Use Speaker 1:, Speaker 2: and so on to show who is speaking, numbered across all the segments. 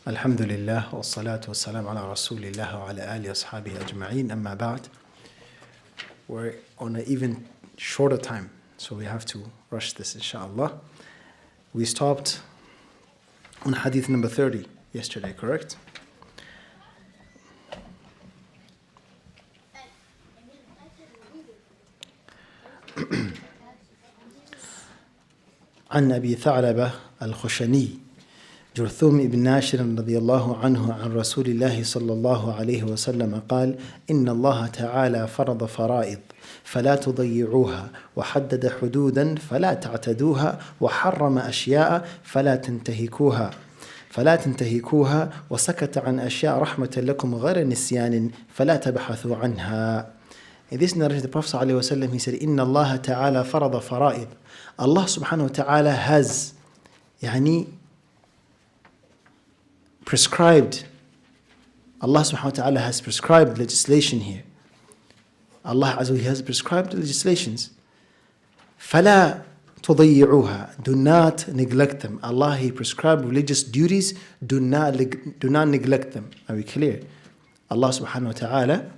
Speaker 1: Alhamdulillah, wa salatu wa salam ala rasulillah wa ala alihi wa ashabihi ajma'in, amma ba'd. We're on an even shorter time, so we have to rush this inshallah. We stopped on hadith number 30 yesterday, correct? عن أبي ثعلبة الخشني جرثوم ابن ناشر رضي الله عنه عن رسول الله صلى الله عليه وسلم قال إن الله تعالى فرض فرائض فلا تضيعوها وحدد حدودا فلا تعتدوها وحرم أشياء فلا تنتهكوها وسكت عن أشياء رحمة لكم غير نسيان فلا تبحثوا عنها. In this narration, the Prophet ﷺ, he said, إن الله تعالى فرض فرائض. Allah subhanahu wa ta'ala has prescribed. Allah subhanahu wa ta'ala has prescribed legislation here. Allah Azza wa has prescribed legislations. فَلَا تُضَيِّعُوهَا. Do not neglect them. Allah, He prescribed religious duties. Do not neglect them. Are we clear? Allah subhanahu wa ta'ala,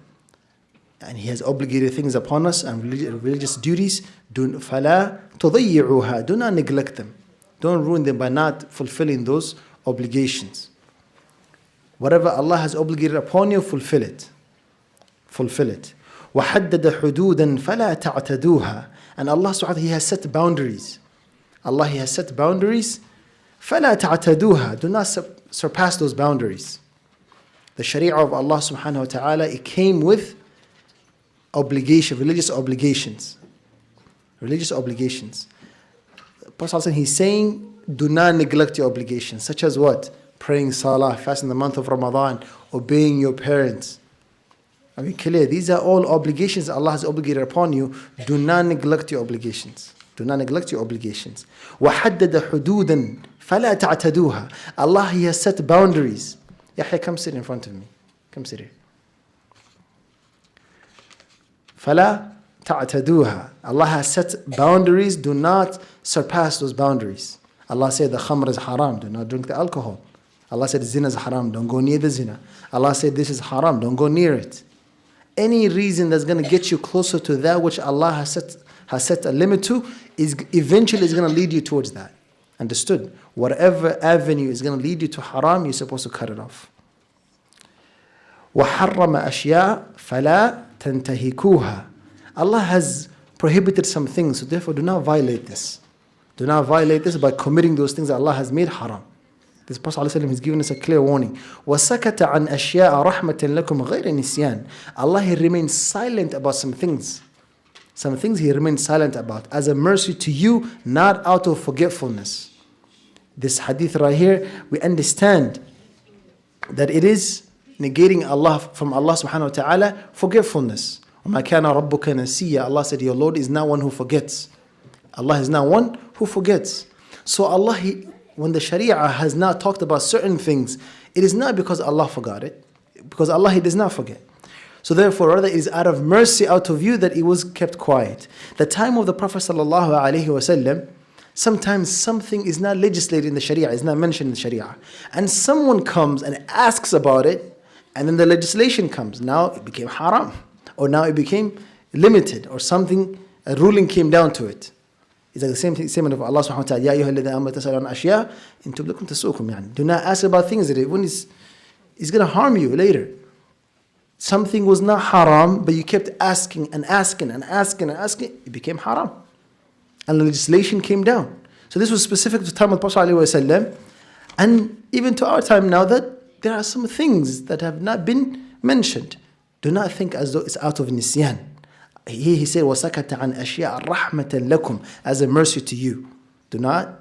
Speaker 1: and He has obligated things upon us and religious duties. فَلَا تُضَيِّعُوهَا. Do not neglect them. Don't ruin them by not fulfilling those obligations. Whatever Allah has obligated upon you, fulfill it. Fulfill it. وَحَدَّدَ حُدُودًا فَلَا تَعْتَدُوهَا. And Allah subhanahu wa ta'ala, He has set boundaries. Allah, He has set boundaries. فَلَا تَعْتَدُوهَا. Do not surpass those boundaries. The sharia of Allah subhanahu wa ta'ala, it came with religious obligations. Religious obligations. The Prophet he's saying, do not neglect your obligations, such as what? Praying salah, fasting the month of Ramadan, obeying your parents. I mean, clear, these are all obligations Allah has obligated upon you. Do not neglect your obligations. Do not neglect your obligations. وَحَدَّدَ حُدُودًا فَلَا تَعْتَدُوهَا. Allah, He has set boundaries. Yahya, come sit in front of me. Come sit here. فَلَا تَعْتَدُوهَا. Allah has set boundaries. Do not surpass those boundaries. Allah said the khamr is haram. Do not drink the alcohol. Allah said zina is haram. Don't go near the zina. Allah said this is haram. Don't go near it. Any reason that's going to get you closer to that which Allah has set a limit to is eventually is going to lead you towards that. Understood? Whatever avenue is going to lead you to haram, you're supposed to cut it off. وَحَرَّمَ أَشْيَاء فَلَا تَنْتَهِكُوهَا. Allah has prohibited some things, so therefore do not violate this. Do not violate this by committing those things that Allah has made haram. This Prophet ﷺ has given us a clear warning. وَسَكَتَ عَنْ أَشْيَاءَ رَحْمَةً لَكُمْ غَيْرَ نِسْيَانٍ. Allah, He remains silent about some things. Some things He remains silent about as a mercy to you, not out of forgetfulness. This hadith right here, we understand that it is negating Allah from Allah subhanahu wa ta'ala forgetfulness. وَمَا كَانَ رَبُّكَ نَسِيًّا. Allah said, your Lord is not one who forgets. Allah is not one who forgets. So Allah, when the Sharia has not talked about certain things, it is not because Allah forgot it, because Allah, He does not forget. So therefore, rather it is out of mercy, out of you, that it was kept quiet. The time of the Prophet ﷺ, sometimes something is not legislated in the Sharia, is not mentioned in the Sharia, and someone comes and asks about it, and then the legislation comes. Now it became haram, or now it became limited, or something, a ruling came down to it. It's like the same statement of Allah subhanahu wa ta'ala, يَا أَيُّهَا الَّذِينَ آمَنُوا تَسْأَلُوا عَنْ أَشْيَاءٍ إِن تُبْدْ لَكُمْ تَسُؤْكُمْ. Do not ask about things that it's going to harm you later. Something was not haram, but you kept asking and asking and asking and asking, it became haram. And the legislation came down. So this was specific to the time of the Prophet ﷺ, and even to our time now, that there are some things that have not been mentioned. Do not think as though it's out of nisyan. He said, وَسَكَتَ عَنْ أَشْيَاءَ رَحْمَةً لَكُمْ, as a mercy to you. Do not,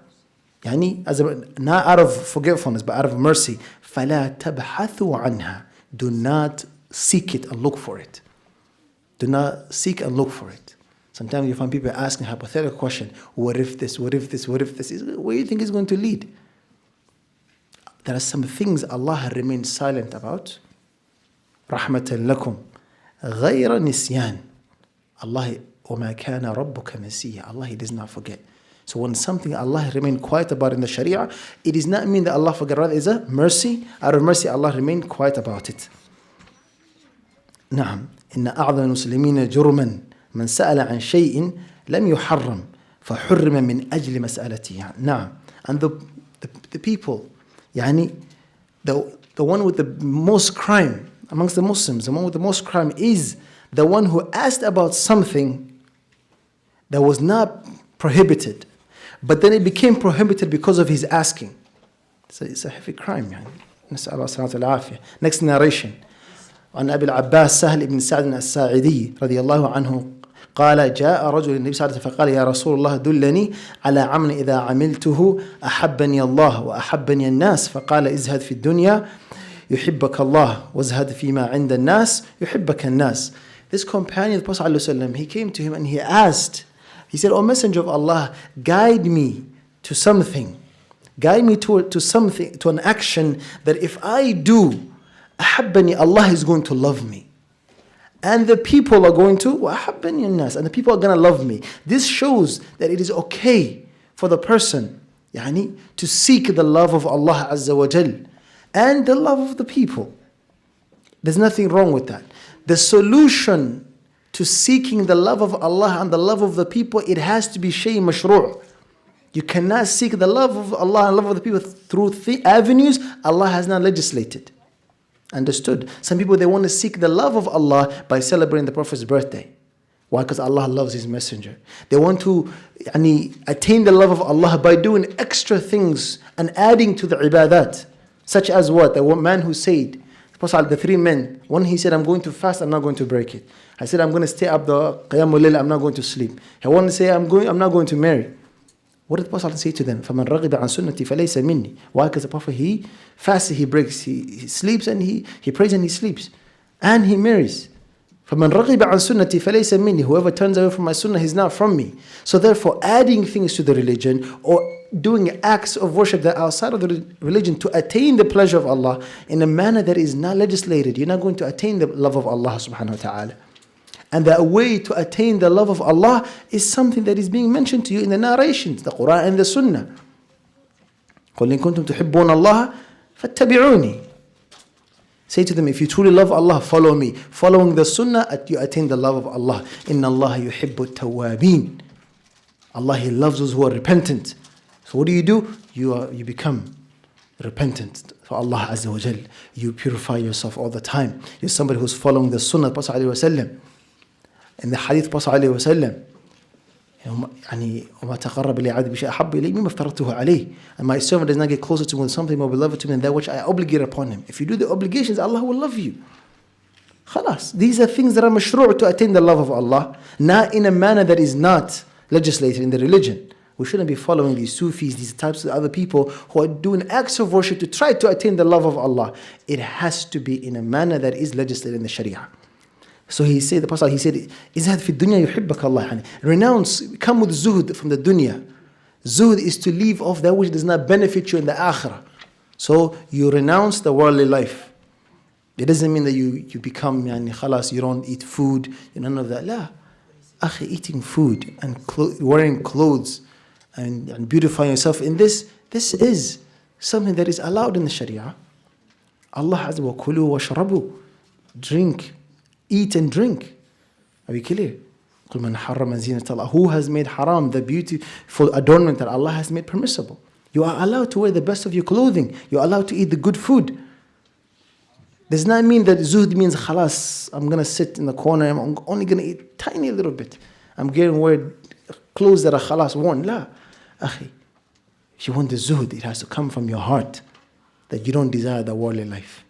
Speaker 1: not out of forgetfulness, but out of mercy. فَلَا تَبْحَثُوا عَنْهَا. Do not seek it and look for it. Do not seek and look for it. Sometimes you find people asking a hypothetical question, what if this, what if this, what if this? Where do you think it's going to lead? There are some things Allah has remained silent about. رَحْمَةً لَكُمْ غَيْرَ نِسْيَانٍ. Allah, وَمَا كَانَ رَبُّكَ نَسِيًّا. Allah, He does not forget. So when something Allah remained quiet about in the Sharia, it does not mean that Allah forgot. Rather, it's a mercy. Out of mercy, Allah remained quiet about it. نعم إن أعظم المسلمين جرما من سأل عن شيء لم يحرم فحرم من أجل مسألته. نعم. And the people, يعني the one with the most crime amongst the Muslims, the one with the most crime is the one who asked about something that was not prohibited, but then it became prohibited because of his asking. So it's a heavy crime. يعني. نسأل الله السلامة والعافية. Next narration. عن أبي العباس سهل بن سعد الساعدي رضي الله عنه قال جاء رجل النبي صلى الله عليه وسلم فقال يا رسول الله دلني على عمل إذا عملته أحبني الله وأحبني الناس فقال ازهد في الدنيا يحبك الله وازهد فيما عند الناس يحبك الناس. This companion of the Prophet ﷺ, he came to him and he asked, he said, O Messenger of Allah, guide me to something, guide me to something, to an action that if I do, أحبني, Allah is going to love me. And the people are going to, وأحبني الناس, and the people are going to love me. This shows that it is okay for the person يعني, to seek the love of Allah Azza wa Jal and the love of the people. There's nothing wrong with that. The solution to seeking the love of Allah and the love of the people, it has to be shay mashru'. You cannot seek the love of Allah and love of the people through avenues Allah has not legislated. Understood? Some people, they want to seek the love of Allah by celebrating the Prophet's birthday. Why? Because Allah loves His Messenger. They want to attain the love of Allah by doing extra things and adding to the ibadat. Such as what? The one man who said, the three men, one he said, I'm going to fast, I'm not going to break it. I said, I'm going to stay up the Qiyamul Layl, I'm not going to sleep. I want to say, I'm not going to marry. What did the Prophet say to them? فَمَنْ رَغِبَ عَنْ سُنَّتِي فَلَيْسَ مِنِّي. Why? Because the Prophet, he fasts, he breaks, he sleeps, and he prays and he sleeps. And he marries. فَمَنْ رَغِبَ عَنْ سُنَّتِي فَلَيْسَ مِنِّي. Whoever turns away from my sunnah, he's not from me. So therefore, adding things to the religion or doing acts of worship that are outside of the religion to attain the pleasure of Allah in a manner that is not legislated, you're not going to attain the love of Allah subhanahu wa ta'ala. And the way to attain the love of Allah is something that is being mentioned to you in the narrations, the Quran and the Sunnah. قُلْ إِن كُنْتُمْ تُحِبُّونَ اللَّهَ فَاتَّبِعُونِي. Say to them, if you truly love Allah, follow me. Following the Sunnah, you attain the love of Allah. إِنَّ اللَّهَ يُحِبُّ التَّوَّابِينَ. Allah, He loves those who are repentant. So what do? You become repentant for Allah Azza wa Jal. You purify yourself all the time. You're somebody who's following the Sunnah of Prophet ﷺ. In the Hadith of Prophet ﷺ, وَمَا تَقَرَّبَ لِي عَبْدِي بِشَيْءٍ أَحَبَّ إِلَيَّ مِمَّا افْتَرَضْتُهُ عَلَيْهِ. And my servant does not get closer to me with something more beloved to me than that which I obligate upon him. If you do the obligations, Allah will love you. Khalas. These are things that are mashru' to attain the love of Allah, not in a manner that is not legislated in the religion. We shouldn't be following these Sufis, these types of other people who are doing acts of worship to try to attain the love of Allah. It has to be in a manner that is legislated in the Sharia. So he said, the Prophet, he said, "Izhad fi dunya yuhibbaka Allah." Renounce, come with zuhd from the dunya. Zuhd is to leave off that which does not benefit you in the akhirah. So you renounce the worldly life. It doesn't mean that you become, khalas, you don't eat food, none of that. La. Akhi, eating food and wearing clothes and beautifying yourself in this is something that is allowed in the Sharia. Allah has wa kulu wa shrabu. Drink. Eat and drink. Are we clear? قُلْ مَنْ حَرَّمَ زِينَةَ اللَّهِ. Who has made haram the beautiful adornment that Allah has made permissible? You are allowed to wear the best of your clothing. You are allowed to eat the good food. Does not mean that zuhd means khalas, I'm going to sit in the corner, I'm only going to eat tiny little bit. I'm going to wear clothes that are khalas worn. La. Akhi, if you want the zuhd, it has to come from your heart that you don't desire the worldly life.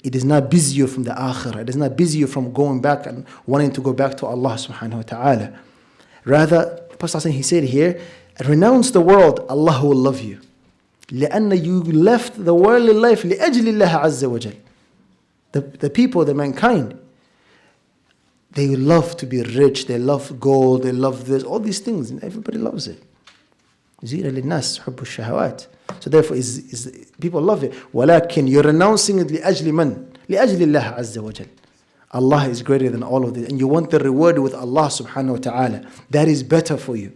Speaker 1: It does not busy you from the akhirah. It does not busy you from going back and wanting to go back to Allah subhanahu wa ta'ala. Rather, the Prophet he said here, renounce the world, Allah will love you. لأن you left the worldly life لأجل الله عز وجل. The people, the mankind, they love to be rich, they love gold, they love this, all these things, and everybody loves it. زين للناس حب الشهوات. So therefore, people love it. ولكن you're renouncing it لأجل من? لأجل الله عز وجل. Allah is greater than all of this, and you want the reward with Allah subhanahu wa ta'ala. That is better for you.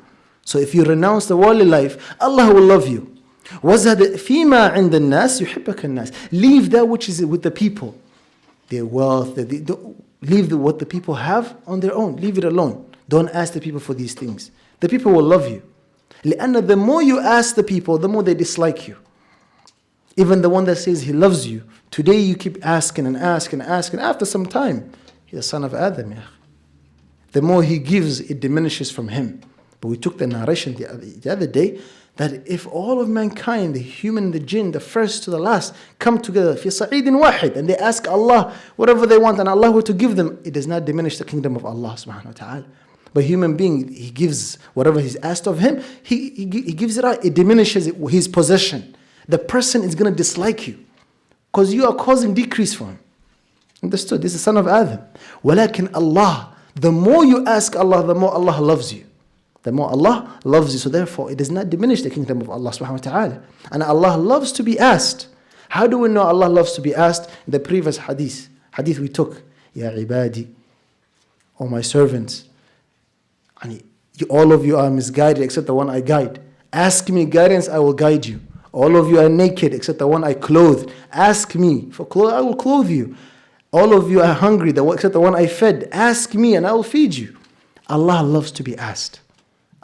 Speaker 1: So if you renounce the worldly life, Allah will love you. وَزَهَدْ فِيمَا عِنْدَ النَّاسِ يُحِبَّكَ النَّاسِ. Leave that which is with the people. Their wealth, leave what the people have on their own. Leave it alone. Don't ask the people for these things. The people will love you. لأن the more you ask the people, the more they dislike you. Even the one that says he loves you, today you keep asking and asking and asking. After some time, he's a son of Adam. The more he gives, it diminishes from him. But we took the narration the other day that if all of mankind, the human, the jinn, the first to the last, come together في صعيد واحد, and they ask Allah whatever they want, and Allah were to give them, it does not diminish the kingdom of Allah subhanahu wa ta'ala. But human being, he gives whatever he's asked of him, he gives it out, it diminishes his possession. The person is going to dislike you because you are causing decrease for him. Understood? This is the son of Adam. ولكن Allah, the more you ask Allah, the more Allah loves you. The more Allah loves you. So therefore, it does not diminish the kingdom of Allah subhanahu wa ta'ala. And Allah loves to be asked. How do we know Allah loves to be asked? In the previous hadith we took, Ya ibadi, O my servants, and all of you are misguided except the one I guide. Ask me guidance, I will guide you. All of you are naked except the one I clothed. Ask me for clothes, I will clothe you. All of you are hungry except the one I fed. Ask me and I will feed you. Allah loves to be asked.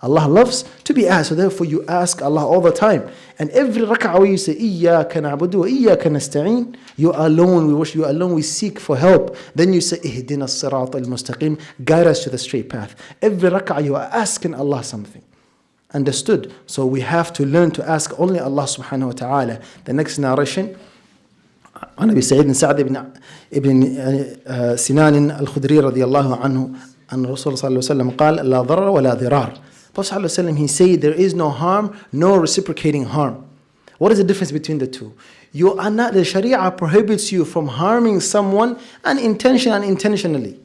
Speaker 1: Allah loves to be asked. So therefore you ask Allah all the time. And every rak'ah where you say, إِيَّاكَ نَعْبُدُ وَإِيَّاكَ نَسْتَعِينَ, you are alone, we worship you alone, we seek for help. Then you say, إِهْدِنَا الصِّرَاطَ الْمُسْتَقِيمِ, guide us to the straight path. Every rak'ah you are asking Allah something. Understood? So we have to learn to ask only Allah subhanahu wa ta'ala. The next narration, عن أبي سعيد سعد ابن سنان الخدري رضي الله عنه أن رسول صلى الله عليه وسلم قال لا ضرر ولا ضرار. Prophet ﷺ, he said there is no harm, no reciprocating harm. What is the difference between the two? You are not, the Sharia prohibits you from harming someone unintentionally and intentionally.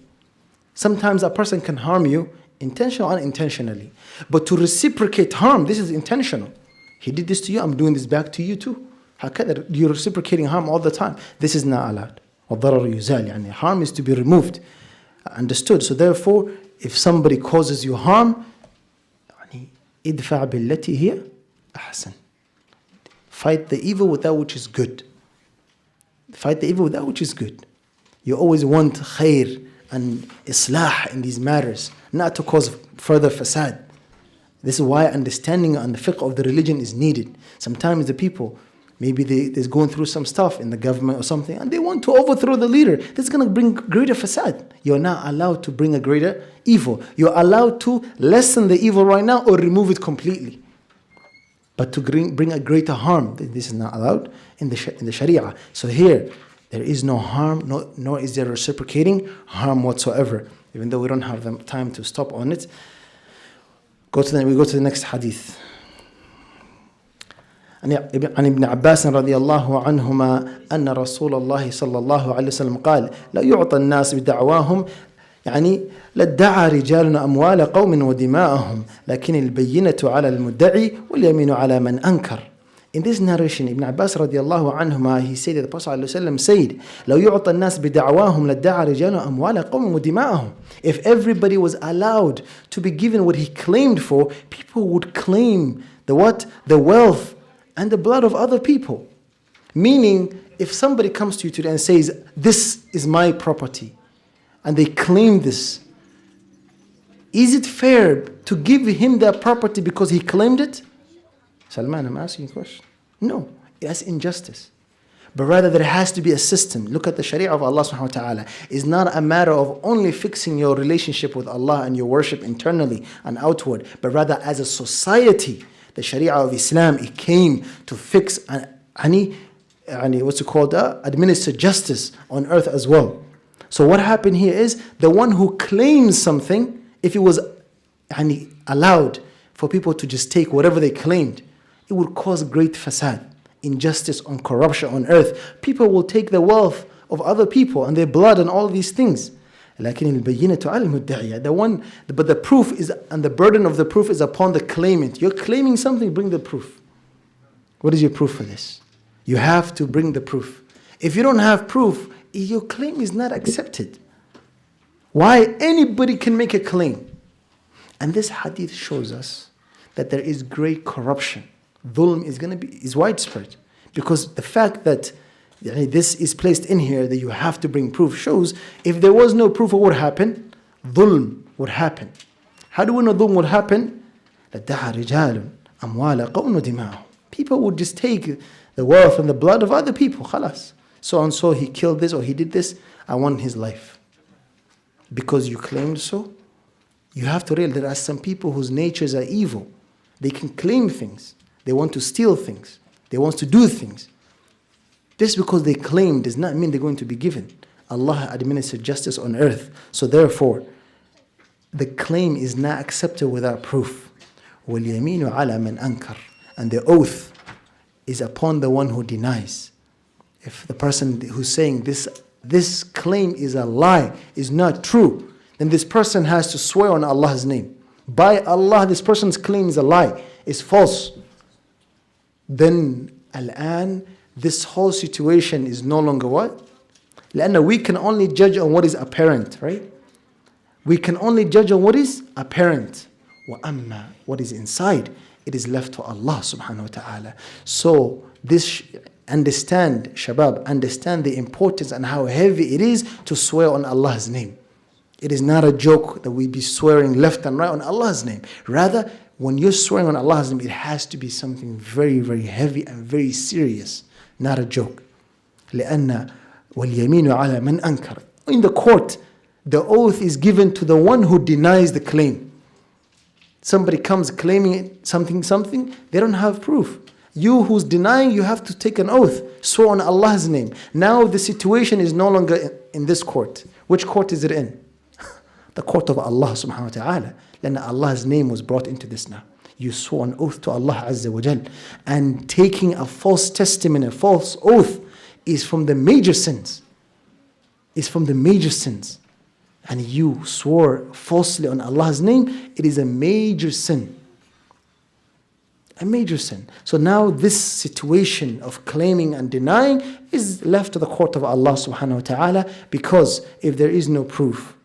Speaker 1: Sometimes a person can harm you intentionally or unintentionally. But to reciprocate harm, this is intentional. He did this to you, I'm doing this back to you too. You're reciprocating harm all the time. This is not allowed. وَالضَّرَرُ يُزَالِ, يعني harm is to be removed. Understood? So therefore, if somebody causes you harm, idfa' billati hiya ahsan. Fight the evil with that which is good. Fight the evil with that which is good. You always want khair and islah in these matters, not to cause further fasad. This is why understanding and the fiqh of the religion is needed. Sometimes the people, maybe they're going through some stuff in the government or something, and they want to overthrow the leader. This is going to bring greater fasad. You're not allowed to bring a greater evil. You're allowed to lessen the evil right now or remove it completely. But to bring a greater harm, this is not allowed in the Sharia. So here, there is no harm, nor is there reciprocating harm whatsoever. Even though we don't have the time to stop on it. We go to the next hadith. عن ابن عباس رضي الله عنهما أن رسول الله صلى الله عليه وسلم قال لا يعطى الناس بدعواهم يعني لادعى رجال أموال قوم ودماءهم لكن البينة على المدعي واليمين على من أنكر. In this narration, Ibn Abbas رضي الله عنهما, he said that the Prophet ﷺ said لو يعطى الناس بدعواهم لادعى رجال أموال قوم ودماءهم. If everybody was allowed to be given what he claimed for, people would claim the what? The wealth and the blood of other people. Meaning, if somebody comes to you today and says, this is my property, and they claim this, is it fair to give him that property because he claimed it? Salman, I'm asking you a question. No, that's injustice. But rather there has to be a system. Look at the Sharia of Allah subhanahu wa ta'ala. It's not a matter of only fixing your relationship with Allah and your worship internally and outward, but rather as a society. The Sharia of Islam, it came to fix administer justice on earth as well. So what happened here is the one who claims something, if it was allowed for people to just take whatever they claimed, it would cause great fasad, injustice and corruption on earth. People will take the wealth of other people and their blood and all these things. لكن البينة على المدعي. But the proof is, and the burden of the proof is upon the claimant. You're claiming something, bring the proof. What is your proof for this? You have to bring the proof. If you don't have proof, your claim is not accepted. Why? Anybody can make a claim. And this hadith shows us that there is great corruption. Dhulm is widespread. Because the fact that this is placed in here, that you have to bring proof, shows if there was no proof, what would happen? Dhulm would happen. How do we know dhulm would happen? People would just take the wealth and the blood of other people. Khalas. So and so, he killed this or he did this, I want his life. Because you claimed so, you have to realize there are some people whose natures are evil. They can claim things. They want to steal things. They want to do things. Just because they claim does not mean they're going to be given. Allah administered justice on earth. So therefore, the claim is not accepted without proof. وَالْيَمِينُ عَلَى مَنْ أَنْكَرَ. And the oath is upon the one who denies. If the person who's saying this claim is a lie, is not true, then this person has to swear on Allah's name. By Allah, this person's claim is a lie, is false. Then, al-an, this whole situation is no longer what? لأن we can only judge on what is apparent, right? We can only judge on what is apparent. وَأَمَّا, what is inside, it is left to Allah subhanahu wa ta'ala. So, understand, shabab, understand the importance and how heavy it is to swear on Allah's name. It is not a joke that we be swearing left and right on Allah's name. Rather, when you're swearing on Allah's name, it has to be something very, very heavy and very serious. Not a joke. لأن وَالْيَمِينُ عَلَى مَنْ أَنْكَرَ. In the court, the oath is given to the one who denies the claim. Somebody comes claiming something, they don't have proof. You who's denying, you have to take an oath, swear on Allah's name. Now the situation is no longer in this court. Which court is it in? The court of Allah subhanahu wa ta'ala. Then Allah's name was brought into this now. You swore an oath to Allah Azza wa Jal. And taking a false testimony, a false oath, is from the major sins. It's from the major sins. And you swore falsely on Allah's name, it is a major sin. A major sin. So now this situation of claiming and denying is left to the court of Allah subhanahu wa ta'ala, because if there is no proof,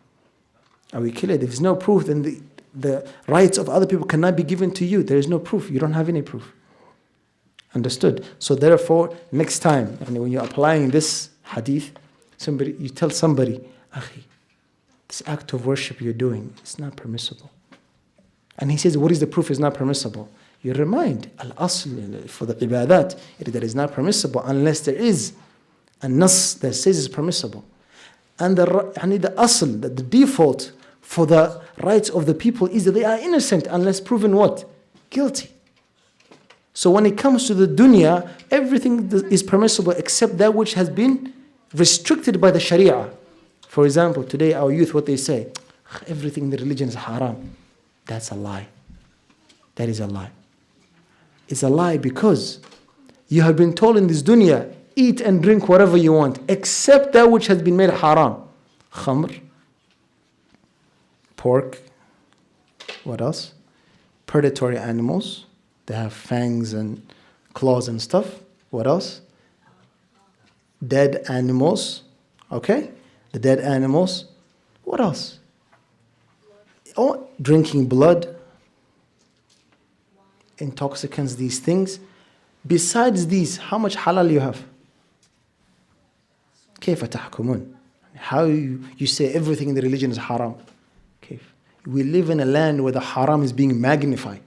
Speaker 1: are we clear? If there is no proof, then the rights of other people cannot be given to you. There is no proof. You don't have any proof. Understood? So therefore, next time, when you're applying this hadith, you tell somebody, Akhi, this act of worship you're doing, it's not permissible. And he says, what is the proof it's not permissible? You remind, al-asl for the ibadat, that is not permissible unless there is a nas that says it's permissible. And the asl, the default for the rights of the people is that they are innocent unless proven what? Guilty. So when it comes to the dunya, everything is permissible except that which has been restricted by the sharia. For example, today our youth, what they say, everything in the religion is haram. That's a lie. That is a lie. It's a lie because you have been told in this dunya, eat and drink whatever you want, except that which has been made haram. Khamr, pork, what else? Predatory animals. They have fangs and claws and stuff. What else? Dead animals. Okay? The dead animals. What else? Oh, drinking blood. Intoxicants, these things. Besides these, how much halal you have? كيف تحكمون? How you say everything in the religion is haram. كيف? We live in a land where the haram is being magnified.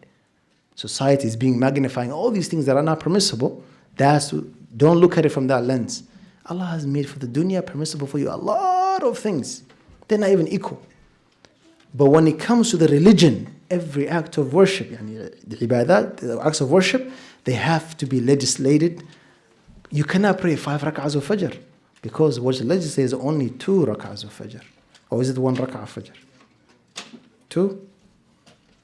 Speaker 1: Society is being magnifying all these things that are not permissible. Don't look at it from that lens. Allah has made for the dunya permissible for you a lot of things. They're not even equal. But when it comes to the religion, every act of worship, the ibadat, the acts of worship, they have to be legislated. You cannot pray 5 rak'ahs of fajr because what's legislated is only 2 rak'ahs of fajr. Or is it 1 rak'ah of fajr? 2?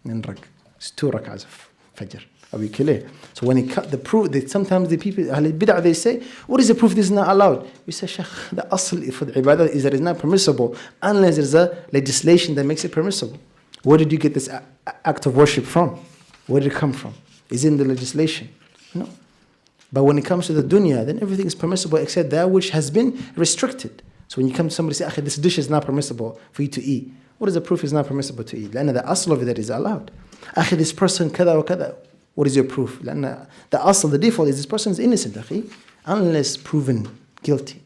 Speaker 1: It's 2 rak'ahs of fajr. Are we clear? So when it cut the proof, sometimes the people, Ahlul Bid'ah, they say, what is the proof this is not allowed? We say, Shaykh, the asl for the ibadah is that it's not permissible unless there's a legislation that makes it permissible. Where did you get this act of worship from? Where did it come from? Is it in the legislation? No. But when it comes to the dunya, then everything is permissible except that which has been restricted. So when you come to somebody and say, this dish is not permissible for you to eat. What is the proof it's not permissible to eat? The asl of it that is allowed. أخي, this person كذا وكذا. What is your proof? لأن the default is this person is innocent, أخي, unless proven guilty.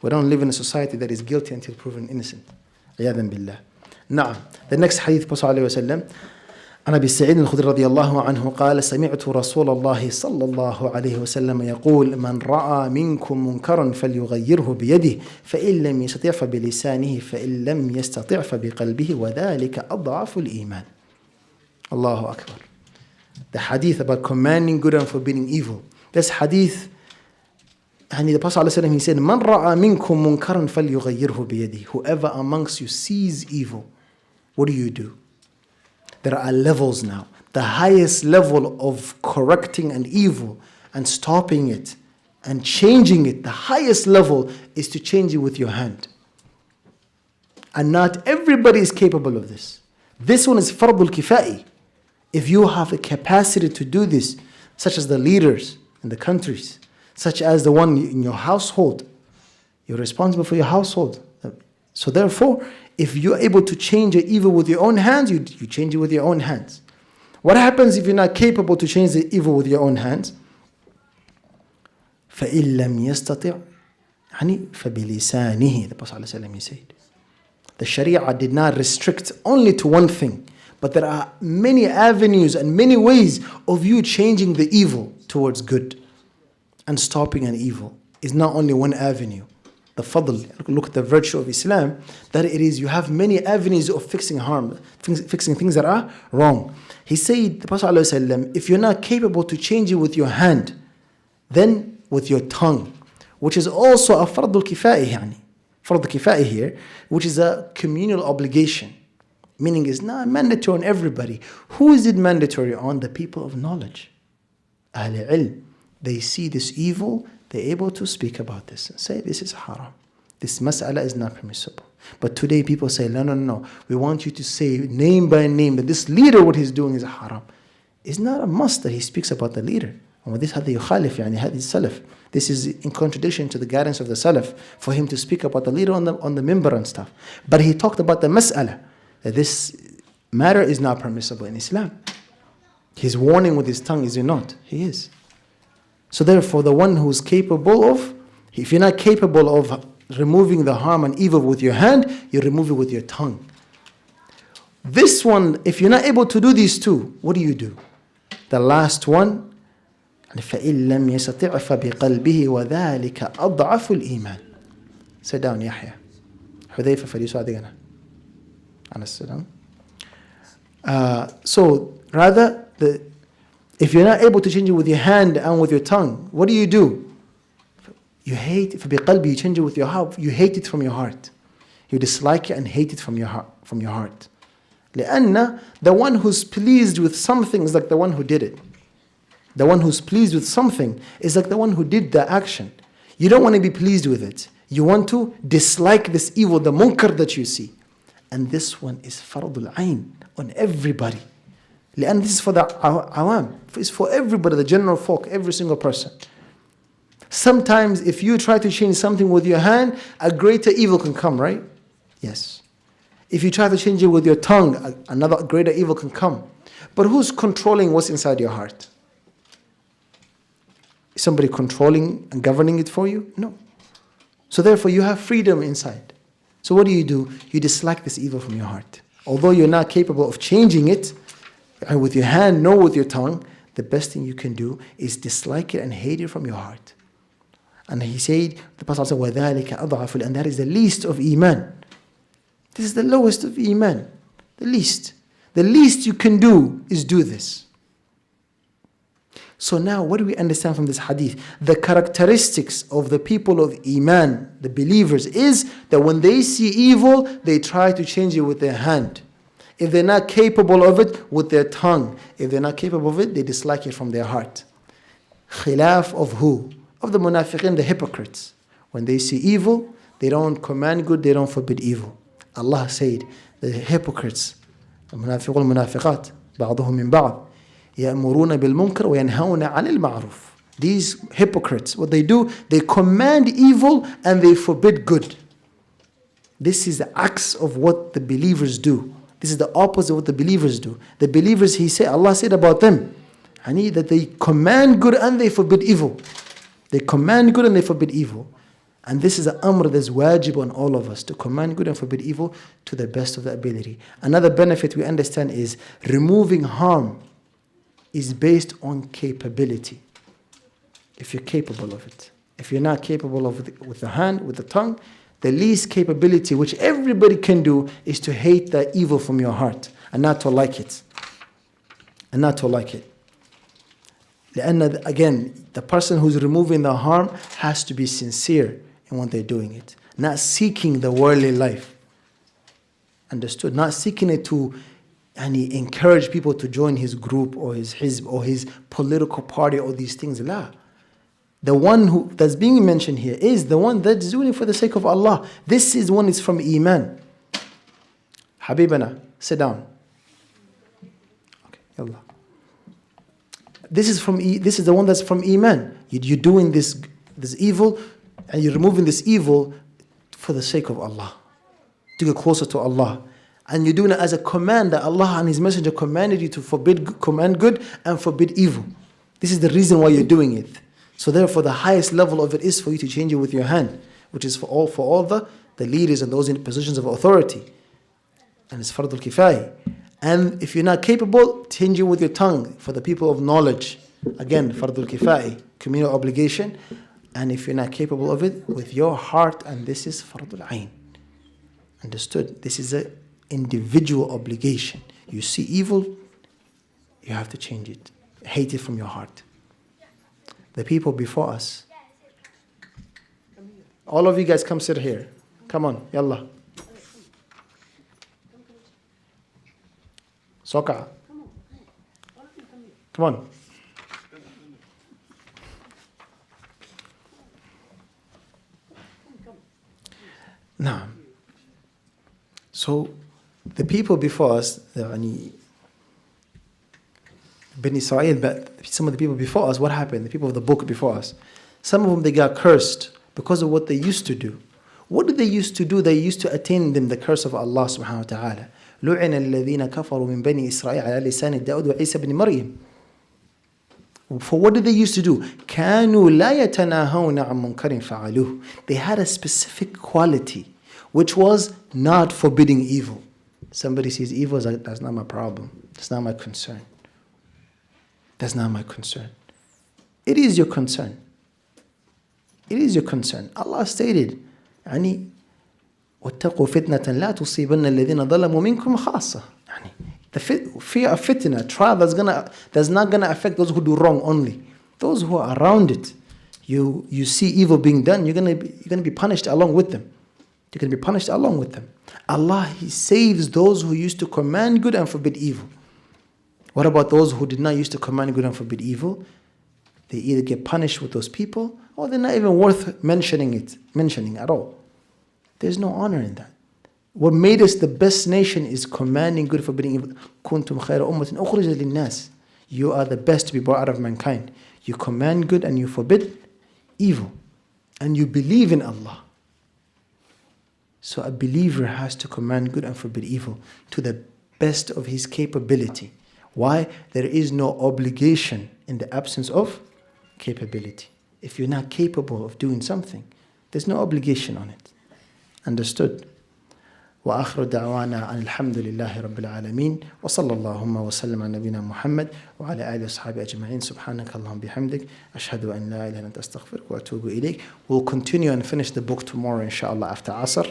Speaker 1: We don't live in a society that is guilty until proven innocent. عياذا بالله. نعم. The next hadith, Prophet صلى الله عليه وسلم, عن أبي سعيد الخدري رضي الله عنه قال: سمعت رسول الله صلى الله عليه وسلم يقول: من رأى منكم منكرا فليغيره بيده فإن لم يستطع فبلسانه فإن لم يستطع فبقلبه وذلك أضعف الإيمان. الله أكبر. The hadith about commanding good and forbidding evil. This hadith, the Prophet ﷺ, he said, من رأى منكم منكرا فليغيره بيده. Whoever amongst you sees evil, what do? There are levels now. The highest level of correcting an evil and stopping it and changing it, the highest level is to change it with your hand. And not everybody is capable of this. This one is fardul kifai. If you have the capacity to do this, such as the leaders in the countries, such as the one in your household, you're responsible for your household. So therefore, if you're able to change an evil with your own hands, you change it with your own hands. What happens if you're not capable to change the evil with your own hands? فَإِن لَمْ يَسْتَطِعْ فَبِلِسَانِهِ. The Prophet ﷺ, he said. The Sharia did not restrict only to one thing, but there are many avenues and many ways of you changing the evil towards good. And stopping an evil is not only one avenue. The fadl, look at the virtue of Islam, that it is, you have many avenues of fixing harm, fixing things that are wrong. He said, the Prophet ﷺ, if you're not capable to change it with your hand, then with your tongue, which is also a fardul kifai, fardul kifai here, which is a communal obligation, meaning it's not mandatory on everybody. Who is it mandatory on? The people of knowledge. Ahl ilm. They see this evil, they're able to speak about this and say, this is haram. This mas'ala is not permissible. But today people say, no. We want you to say name by name that this leader, what he's doing is haram. It's not a must that he speaks about the leader. And with this, هذا يخالف هذه السلف. This is in contradiction to the guidance of the Salaf for him to speak about the leader on the minbar and stuff. But he talked about the mas'ala, that this matter is not permissible in Islam. He's warning with his tongue, is he not? He is. So therefore, the one who's capable of, if you're not capable of removing the harm and evil with your hand, you remove it with your tongue. This one, if you're not able to do these two, what do? The last one, فَإِن لَمْ يَسْتَطِعْ فَبِقَلْبِهِ وَذَلِكَ أَضْعَفُ الْإِيمَانِ. Sit down, Yahya. حذيفة فليساعدنا. على السلام. So, rather, if you're not able to change it with your hand and with your tongue, what do? You hate it. فَبِقَلْبِهِ, you change it with your heart. You hate it from your heart. You dislike it and hate it from your heart. لأن the one who's pleased with something is like the one who did it. The one who's pleased with something is like the one who did the action. You don't want to be pleased with it. You want to dislike this evil, the munkar that you see. And this one is fardul ayn on everybody. And this is for the awam. It's for everybody, the general folk, every single person. Sometimes if you try to change something with your hand, a greater evil can come, right? Yes. If you try to change it with your tongue, another greater evil can come. But who's controlling what's inside your heart? Is somebody controlling and governing it for you? No. So therefore you have freedom inside. So what do? You dislike this evil from your heart. Although you're not capable of changing it with your hand nor with your tongue, the best thing you can do is dislike it and hate it from your heart. And he said, the Prophet said, وَذَلِكَ أَضْعَفُ, and that is the least of Iman. This is the lowest of Iman. The least. The least you can do is do this. So now what do we understand from this hadith? The characteristics of the people of Iman, the believers, is that when they see evil, they try to change it with their hand. If they're not capable of it, with their tongue. If they're not capable of it, they dislike it from their heart. Khilaf of who? Of the munafiqin, the hypocrites. When they see evil, they don't command good, they don't forbid evil. Allah said, the hypocrites, المنافقون والمنافقات بعضهم من بعض يأمرون بالمنكر وينهون عن المعروف. These hypocrites, what they do, they command evil and they forbid good. This is the acts of what the believers do. This is the opposite of what the believers do. The believers, Allah said about them, that they command good and they forbid evil. They command good and they forbid evil. And this is an amr that's wajib on all of us, to command good and forbid evil to the best of the ability. Another benefit we understand is removing harm is based on capability. If you're capable of it. If you're not capable of it with the hand, with the tongue, the least capability, which everybody can do, is to hate the evil from your heart and not to like it. And not to like it. Again, the person who's removing the harm has to be sincere in what they're doing it. Not seeking the worldly life. Understood? Not seeking it to encourage people to join his group or his hizb or his political party or these things. La. The one that's being mentioned here is the one that's doing it for the sake of Allah. This is one is from Iman. Habibana, sit down. Okay, Allah. This is the one that's from Iman. You're doing this evil and you're removing this evil for the sake of Allah. To get closer to Allah. And you're doing it as a command that Allah and His Messenger commanded you to command good and forbid evil. This is the reason why you're doing it. So therefore the highest level of it is for you to change it with your hand, which is for all the leaders and those in positions of authority. And it's fardul kifaya. And if you're not capable, change it with your tongue for the people of knowledge. Again, fardul kifaya, communal obligation. And if you're not capable of it, with your heart, and this is fardul ayn. Understood? This is an individual obligation. You see evil, you have to change it. Hate it from your heart. The people before us. All of you guys come sit here. Come on, yalla. Soka. Come on. Now, so the people before us, Bani Israel, but some of the people before us, what happened? The people of the book before us. Some of them, they got cursed because of what they used to do. What did they used to do? They used to attain them the curse of Allah subhanahu wa ta'ala. لُعِنَ الَّذِينَ كَفَرُوا مِنْ بَنِي إِسْرَائِيلَ عَلَى لِسَانِ دَاوُدَ وَعِيسَى بْنِ مَرْيَمَ. For what did they used to do? كَانُوا لَا يَتَنَاهَوْنَ عَنْ مُنْكَرٍ فَعَلُوهُ. They had a specific quality, which was not forbidding evil. Somebody sees evil, that's not my problem. That's not my concern. That's not my concern. It is your concern. It is your concern. Allah stated, وَاتَّقُوا فِتْنَةً لَا تُصِيبَنَّ الَّذِينَ ظَلَمُوا مِنْكُمْ خَاصَّةً. The fear of fitna, trial that's not going to affect those who do wrong only. Those who are around it. You see evil being done, you're going to be punished along with them. You're going to be punished along with them. Allah, He saves those who used to command good and forbid evil. What about those who did not used to command good and forbid evil? They either get punished with those people, or they're not even worth mentioning at all. There's no honor in that. What made us the best nation is commanding good, forbidding evil. كُنْتُمْ خَيْرَ أُمَّةٍ أُخْرِجَتْ لِلنَّاسِ. You are the best to be brought out of mankind. You command good and you forbid evil. And you believe in Allah. So a believer has to command good and forbid evil to the best of his capability. Why? There is no obligation in the absence of capability. If you're not capable of doing something, there's no obligation on it. Understood? وآخر دعوانا أن الحمد لله رب العالمين وصلى اللهم وسلم على نبينا محمد وعلى آله وصحبه أجمعين سبحانك اللهم بحمدك أشهد أن لا إله إلا أنت أستغفرك وأتوب إليك. We'll continue and finish the book tomorrow inshallah after Asr.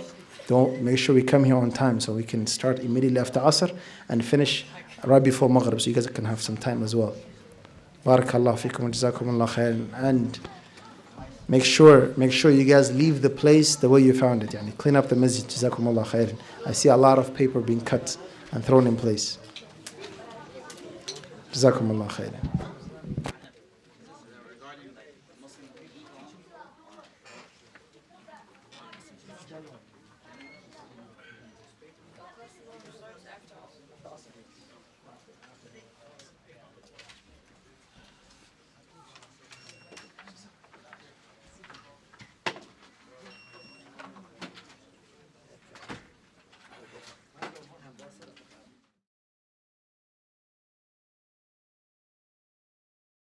Speaker 1: Don't make sure we come here on time so we can start immediately after Asr and finish right before Maghrib so you guys can have some time as well. Barakallahu fikum wa jazakumullah khairan. And make sure you guys leave the place the way you found it. Yani clean up the masjid. Jazakumullah khairan. I see a lot of paper being cut and thrown in place. Jazakumullah khairan.